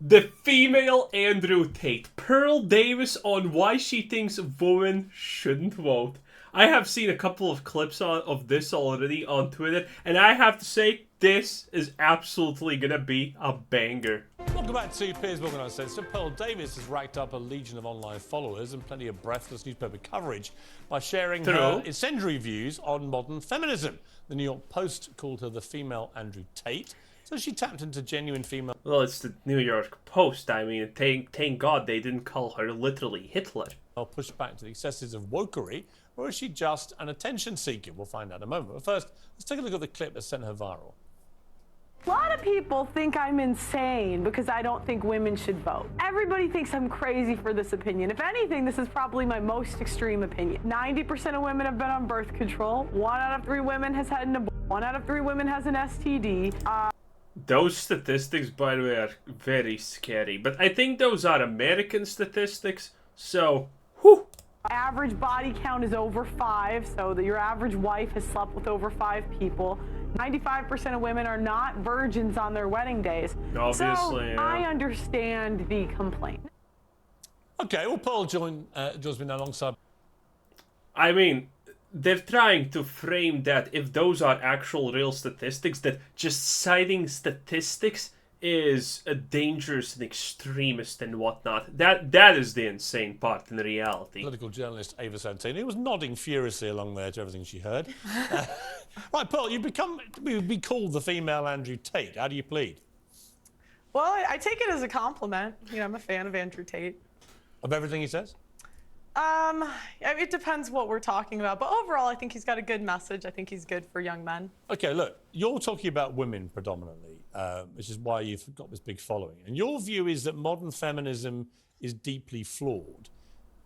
The female Andrew Tate. Pearl Davis on why she thinks women shouldn't vote. I have seen a couple of clips of this already on Twitter, and I have to say, this is absolutely gonna be a banger. Welcome back to Piers Uncensored. Pearl Davis has racked up a legion of online followers and plenty of breathless newspaper coverage by sharing her incendiary views on modern feminism. The New York Post called her the female Andrew Tate. So she tapped into genuine female... Well, it's the New York Post. I mean, thank God they didn't call her literally Hitler. I'll push back to the excesses of wokery, or is she just an attention seeker? We'll find out in a moment. But first, let's take a look at the clip that sent her viral. A lot of people think I'm insane because I don't think women should vote. Everybody thinks I'm crazy for this opinion. If anything, this is probably my most extreme opinion. 90% of women have been on birth control. 1 out of 3 women has had an abortion. 1 out of 3 women has an STD. Those statistics, by the way, are very scary. But I think those are American statistics, so, whew. Average body count is over 5, so that your average wife has slept with over 5 people. 95% of women are not virgins on their wedding days. Obviously, so yeah. I understand the complaint. Okay, well, Paul joins me now alongside. I mean, they're trying to frame that if those are actual real statistics, that just citing statistics is a dangerous and extremist and whatnot. That is the insane part in reality. Political journalist Ava Santini was nodding furiously along there to everything she heard. Right, Paul, you've be called the female Andrew Tate. How do you plead? Well, I take it as a compliment. You know, I'm a fan of Andrew Tate. Of everything he says? It depends what we're talking about, but overall, I think he's got a good message. I think he's good for young men. Okay, look, you're talking about women predominantly, which is why you've got this big following. And your view is that modern feminism is deeply flawed.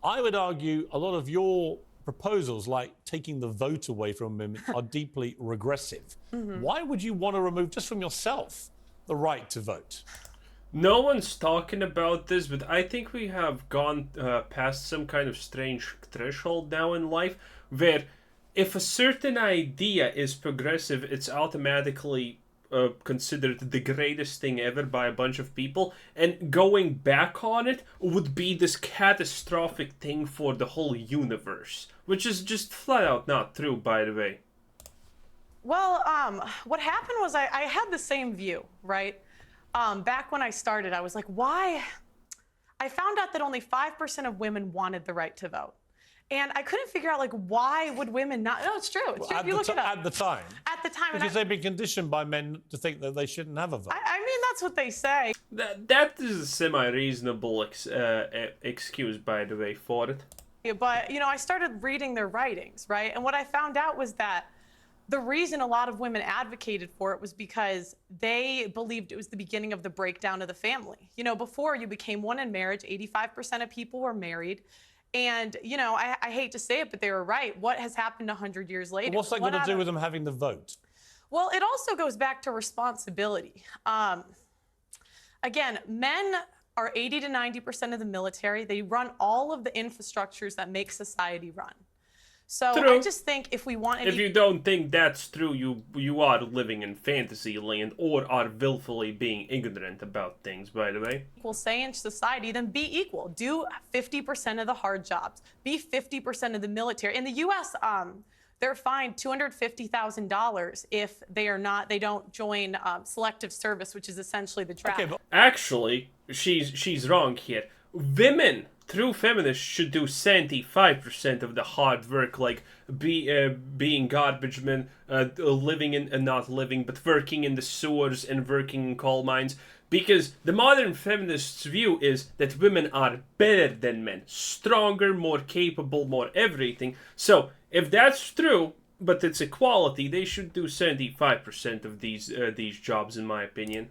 I would argue a lot of your proposals, like taking the vote away from women, are deeply regressive. Why would you want to remove, just from yourself, the right to vote? No one's talking about this, but I think we have gone past some kind of strange threshold now in life where if a certain idea is progressive, it's automatically considered the greatest thing ever by a bunch of people, and going back on it would be this catastrophic thing for the whole universe, which is just flat out not true, by the way. Well, what happened was I had the same view, right? Back when I started, I was like, why? I found out that only 5% of women wanted the right to vote. And I couldn't figure out, like, why would women not? No, it's true. It's true. You look it up. At the time? At the time. Because they've been conditioned by men to think that they shouldn't have a vote. I mean, that's what they say. That is a semi-reasonable excuse, by the way, for it. But, you know, I started reading their writings, right? And what I found out was that the reason a lot of women advocated for it was because they believed it was the beginning of the breakdown of the family. You know, before you became one in marriage, 85% of people were married. And, you know, I hate to say it, but they were right. What has happened 100 years later? What's that got to do with them having the vote? Well, it also goes back to responsibility. Again, men are 80 to 90% of the military. They run all of the infrastructures that make society run. So True. I just think if we want... If you don't think that's true, you are living in fantasy land or are willfully being ignorant about things, by the way. Equal say in society, then be equal. Do 50% of the hard jobs. Be 50% of the military. In the U.S., they're fined $250,000 if they don't join selective service, which is essentially the draft. Okay, actually, she's wrong here. Women, true feminists, should do 75% of the hard work, like being garbage men, living in, not living, but working in the sewers and working in coal mines. Because the modern feminist's view is that women are better than men, stronger, more capable, more everything. So, if that's true, but it's equality, they should do 75% of these jobs, in my opinion.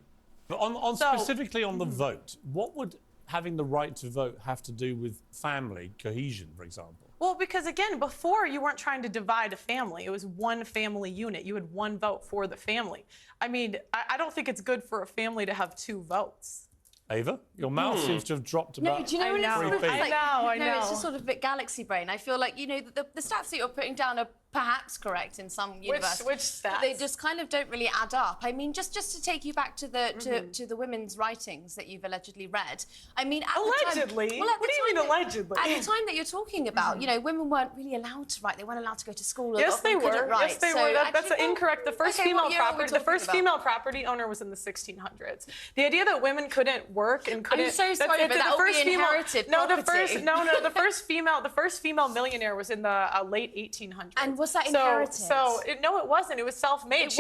But specifically on the vote, what would having the right to vote have to do with family cohesion, for example? Well, because again, before you weren't trying to divide a family. It was one family unit. You had one vote for the family. I mean, I don't think it's good for a family to have 2 votes. Ava, your mouth seems to have dropped No, about do you know what it's three sort of feet. like? I no, know. it's just sort of a bit galaxy brain. I feel like, the stats that you're putting down are perhaps correct in some universe. Which stats? But they just kind of don't really add up. I mean, just to take you back to the to the women's writings that you've allegedly read. I mean, at Allegedly? The time, well, at What the do you time mean allegedly? At the time that you're talking about, women weren't really allowed to write. They weren't allowed to go to school. Yes, they couldn't were. Write. Yes, they So were. That's actually, incorrect. The first okay, female what year are we property, the talking first about? female property owner was in the 1600s. The idea that women couldn't work and couldn't. so sorry, but that will be inherited property. The first female millionaire was in the late 1800s. And was that inherited? No, it wasn't. It was self-made. It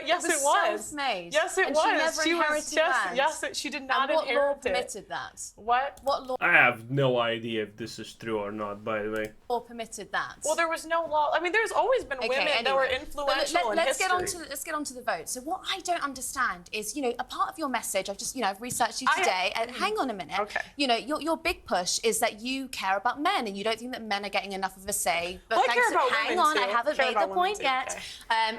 Yes, was it was. self-made. Yes, it and was. She never She was. inherited land. Yes, she did not and what inherit law it. permitted that? What? What I have no idea if this is true or not, by the way. law permitted that? Well, there was no law. I mean, there's always been women that were influential in let's history. let's get on to the vote. So what I don't understand is, a part of your message. I've just, I've researched you today. And hang on a minute. Okay. Your big push is that you care about men and you don't think that men are getting enough of a say. But Well, I care about hang women on, too. I haven't Care made the about women point too, yet.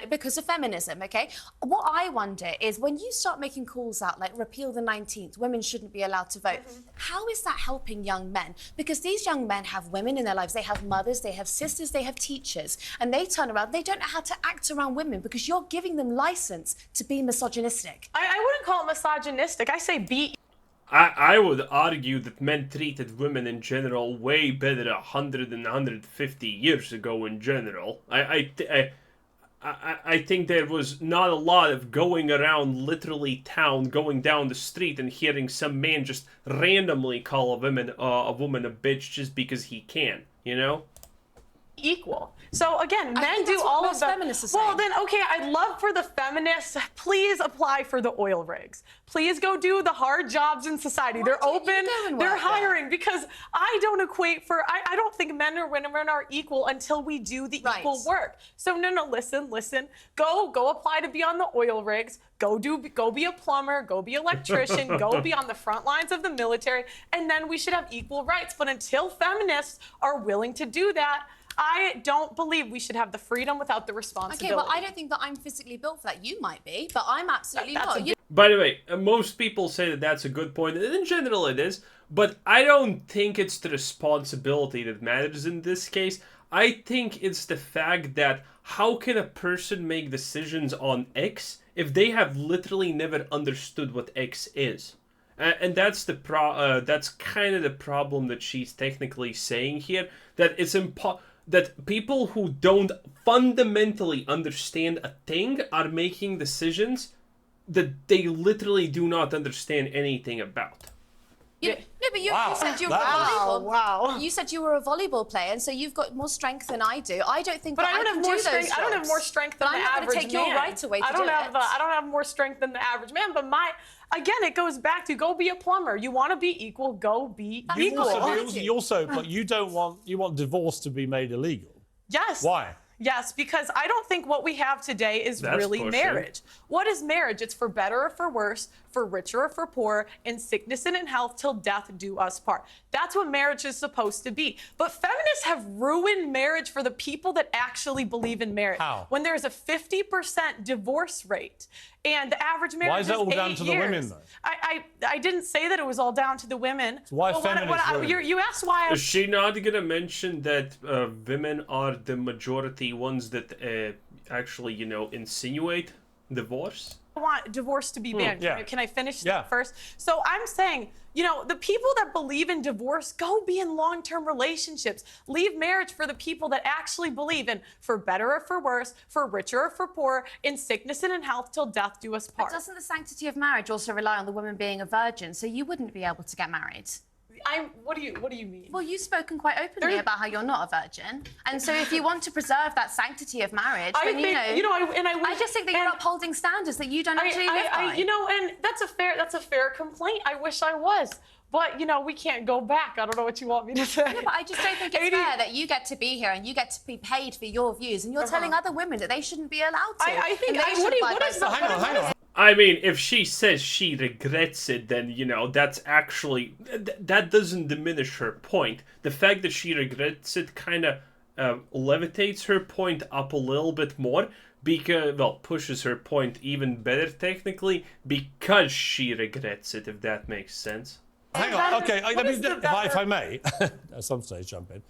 Because of feminism. Okay. What I wonder is when you start making calls out like repeal the 19th, women shouldn't be allowed to vote. How is that helping young men? Because these young men have women in their lives. They have mothers, they have sisters, they have teachers, and they turn around. They don't know how to act around women because you're giving them license to be misogynistic. I wouldn't call it misogynistic. I say be I would argue that men treated women in general way better 100 and 150 years ago in general. I think there was not a lot of going around literally town, going down the street and hearing some man just randomly call a woman a bitch just because he can, equal. So again, men think do that's what all of most the. feminists are Well, saying. then okay, I'd love for the feminists. Please apply for the oil rigs. Please go do the hard jobs in society. They're don't you open. go and They're work there? hiring because I don't equate for. I don't think men or women are equal until we do the Right. equal work. So no, listen. Go apply to be on the oil rigs. Go be a plumber. Go be an electrician. Go be on the front lines of the military, and then we should have equal rights. But until feminists are willing to do that, I don't believe we should have the freedom without the responsibility. Okay, well, I don't think that I'm physically built for that. You might be, but I'm absolutely That's not. a By the way, most people say that that's a good point, and in general it is, but I don't think it's the responsibility that matters in this case. I think it's the fact that how can a person make decisions on X if they have literally never understood what X is? And that's that's kind of the problem that she's technically saying here, that it's that people who don't fundamentally understand a thing are making decisions that they literally do not understand anything about. No, but you said you were Wow. a volleyball. Wow. You said you were a volleyball player, and so you've got more strength than I do. I don't think But that I don't can have more do strength. those I don't have jobs. more strength But than I'm the not average going to take your man. right away to I don't do have it. I don't have more strength than the average man. But again, it goes back to go be a plumber. You want to be equal, go be That's equal. equal. You want divorce to be made illegal. Yes. Why? Yes, because I don't think what we have today is That's really pushing. marriage. What is marriage? It's for better or for worse, for richer or for poor, in sickness and in health, till death do us part. That's what marriage is supposed to be. But feminists have ruined marriage for the people that actually believe in marriage. How? When there's a 50% divorce rate and the average marriage Why is that all down 8 to the years. women, though? I didn't say that it was all down to the women. So why But feminists ruin it? you asked why. Is she not gonna mention that women are the majority ones that actually, insinuate divorce? I want divorce to be banned. yeah. Can I finish Yeah. that first? So I'm saying, the people that believe in divorce, go be in long-term relationships. Leave marriage for the people that actually believe in for better or for worse, for richer or for poor, in sickness and in health, till death do us But part. doesn't the sanctity of marriage also rely on the woman being a virgin? So you wouldn't be able to get married. What do you mean? Well, you've spoken quite openly about how you're not a virgin, and so if you want to preserve that sanctity of marriage, I then think, I just think that you're upholding standards that you don't actually live by. And that's a fair complaint. I wish I was. But, we can't go back. I don't know what you want me to say. Yeah, but I just don't think it's 80 fair that you get to be here and you get to be paid for your views, and you're telling other women that they shouldn't be allowed to. I think- and they I- should what do you- abide what by is the- some- Hang on. I mean, if she says she regrets it, then, that's actually... that doesn't diminish her point. The fact that she regrets it kind of levitates her point up a little bit more, pushes her point even better technically because she regrets it, if that makes sense. Hang on, okay, if I may, at some stage jump in.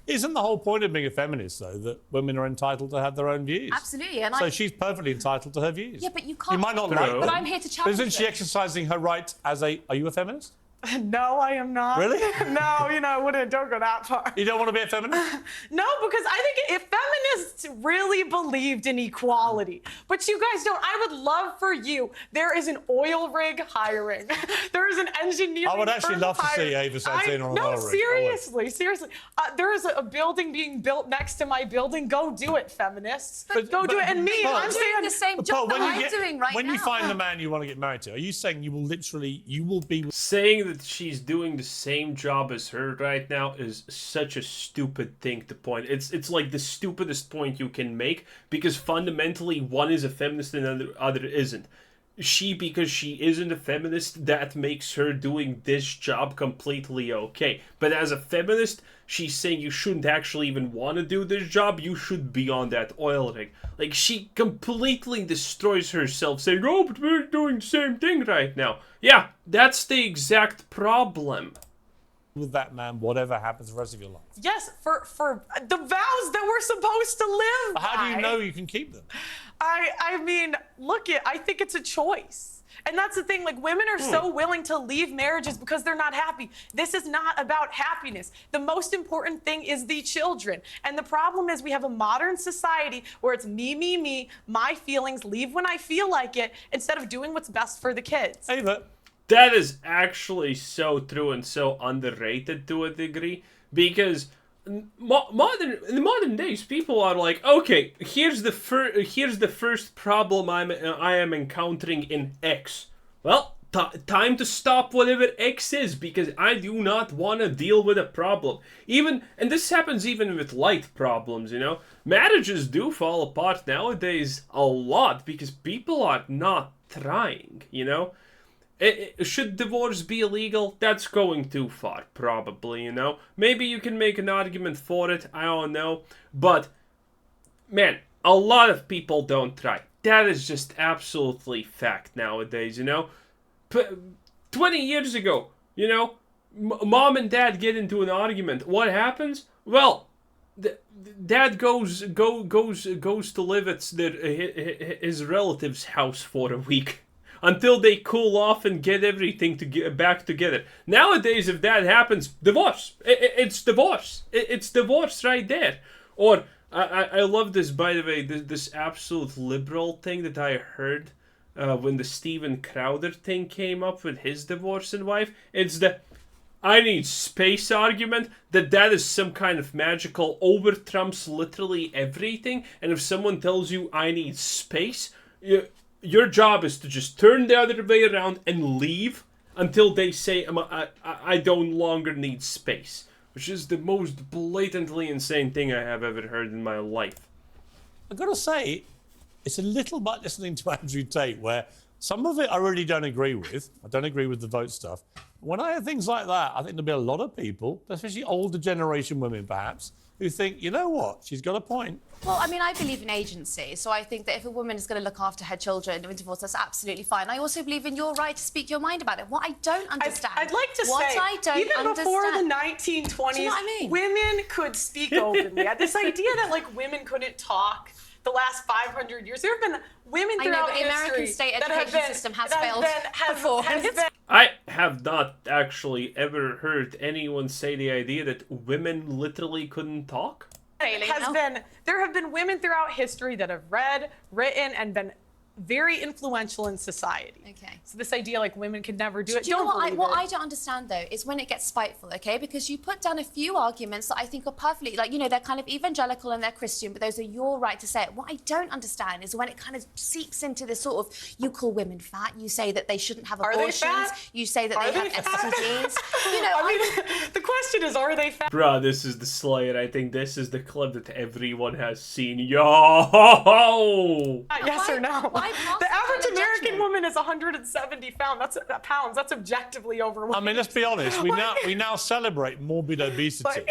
Isn't the whole point of being a feminist, though, that women are entitled to have their own views? Absolutely. And so she's perfectly entitled to her views. Yeah, but you can't. You might not like them. But I'm here to challenge Isn't she them. exercising her right as a... Are you a feminist? No, I am not. Really? No, I wouldn't. Don't go that far. You don't want to be a feminist? No, because I think if feminists really believed in equality, but you guys don't, I would love for you. There is an oil rig hiring. There is an engineering I would actually firm love to see hiring. Ava Satin on an No, oil rig. seriously. There is a building being built next to my building. Go do it, feminists. Go do it. And me, Paul, I'm saying the same job that I'm doing right now. When you find the man you want to get married to, are you saying you will be... Saying that she's doing the same job as her right now is such a stupid thing to point. It's like the stupidest point you can make, because fundamentally one is a feminist and the other isn't. Because she isn't a feminist, that makes her doing this job completely okay. But as a feminist, she's saying you shouldn't actually even want to do this job, you should be on that oil rig. Like, she completely destroys herself saying, oh, but we're doing the same thing right now. Yeah, that's the exact problem. With that man, whatever happens the rest of your life. yes, for the vows that we're supposed to live by. How do you know you can keep them? I mean, I think it's a choice. And that's the thing, like, women are so willing to leave marriages because they're not happy. This is not about happiness. The most important thing is the children. And the problem is we have a modern society where it's me, my feelings, leave when I feel like it, instead of doing what's best for the kids. Ava. That is actually so true and so underrated to a degree, because in the modern days, people are like, okay, here's the first problem I am encountering in X. Well, time to stop whatever X is, because I do not want to deal with a problem. And this happens even with light problems, you know. Marriages do fall apart nowadays a lot because people are not trying, you know. Should divorce be illegal? That's going too far, probably, you know? Maybe you can make an argument for it, I don't know. But, man, a lot of people don't try. That is just absolutely fact nowadays, you know? 20 years ago, you know, mom and dad get into an argument. What happens? Well, dad goes to live at his relative's house for a week, until they cool off and get everything to get back together. Nowadays, if that happens, divorce. It's divorce. It's divorce right there. Or, I love this, by the way, this absolute liberal thing that I heard when the Steven Crowder thing came up with his divorced wife. It's the I need space argument, that is some kind of magical over-trumps literally everything. And if someone tells you I need space, your job is to just turn the other way around and leave until they say, I don't longer need space. Which is the most blatantly insane thing I have ever heard in my life. I've got to say, it's a little bit listening to Andrew Tate, where some of it I really don't agree with. I don't agree with the vote stuff. When I hear things like that, I think there'll be a lot of people, especially older generation women perhaps, who think, you know what, she's got a point. Well, I mean, I believe in agency, so I think that if a woman is going to look after her children during divorce, that's absolutely fine. I also believe in your right to speak your mind about it. What I don't understand... I'd like to say, even before the 1920s, Do you know what I mean? women could speak openly. This idea that, like, women couldn't talk the last 500 years. There have been women throughout history... I know, but the American state education system has failed before. I have not actually ever heard anyone say the idea that women literally couldn't talk. There have been women throughout history that have read, written, and been very influential in society. Okay. So this idea like women could never do it. Do you know what I don't understand though is when it gets spiteful, okay? Because you put down a few arguments that I think are perfectly, like, you know, they're kind of evangelical and they're Christian, but those are your right to say it. What I don't understand is when it kind of seeps into this sort of, you call women fat, you say that they shouldn't have abortions, you say that they have STDs. You know, I mean, the question is, are they fat? Bruh, this is the Slayer. I think this is the clip that everyone has seen. Yo! Yes or no? bypass The average kind of American judgment. woman is 170 pounds. That's objectively overweight. I mean, let's be honest. We now celebrate morbid obesity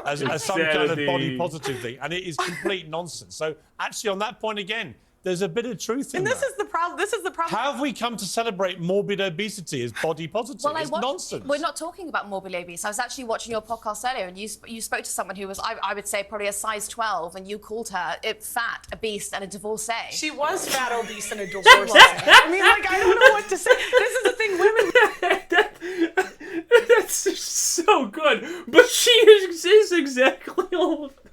as some kind of Insanity. body positive thing, and it is complete nonsense. So actually, on that point again, there's a bit of truth in And this that. is the problem. This is the problem. How have we come to celebrate morbid obesity as body positive? It's nonsense. We're not talking about morbid obese. I was actually watching your podcast earlier, and you spoke to someone who was, I would say, probably a size 12, and you called her fat, obese, and a divorcee. She was fat, obese, and a divorcee. I mean, like, I don't know what to say. This is the thing, women. That's so good. But she is exactly all of them.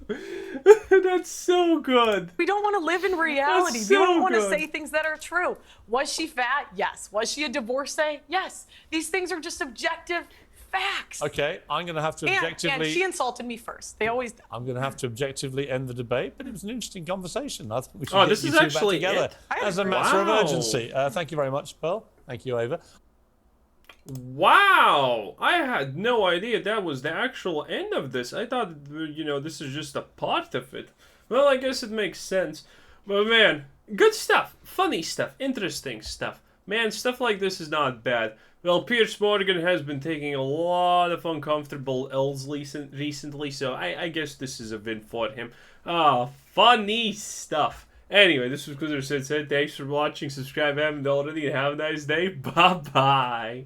That's so good. We don't want to live in reality. That's We don't so want to good. say things that are true. Was she fat? Yes. Was she a divorcee? Yes. These things are just objective facts. Okay, I'm going to have to And objectively. she insulted me first. They always do. I'm going to have to objectively end the debate, but it was an interesting conversation. I think we should Oh, get this you is two actually back together it? as a agree. matter of Wow. urgency. Thank you very much, Pearl. Thank you, Ava. Wow! I had no idea that was the actual end of this. I thought, this is just a part of it. Well, I guess it makes sense. But man, good stuff. Funny stuff. Interesting stuff. Man, stuff like this is not bad. Well, Piers Morgan has been taking a lot of uncomfortable L's recently, so I guess this is a win for him. Funny stuff. Anyway, this was Kuzer Said. Thanks for watching. Subscribe if you haven't already, and have a nice day. Bye-bye.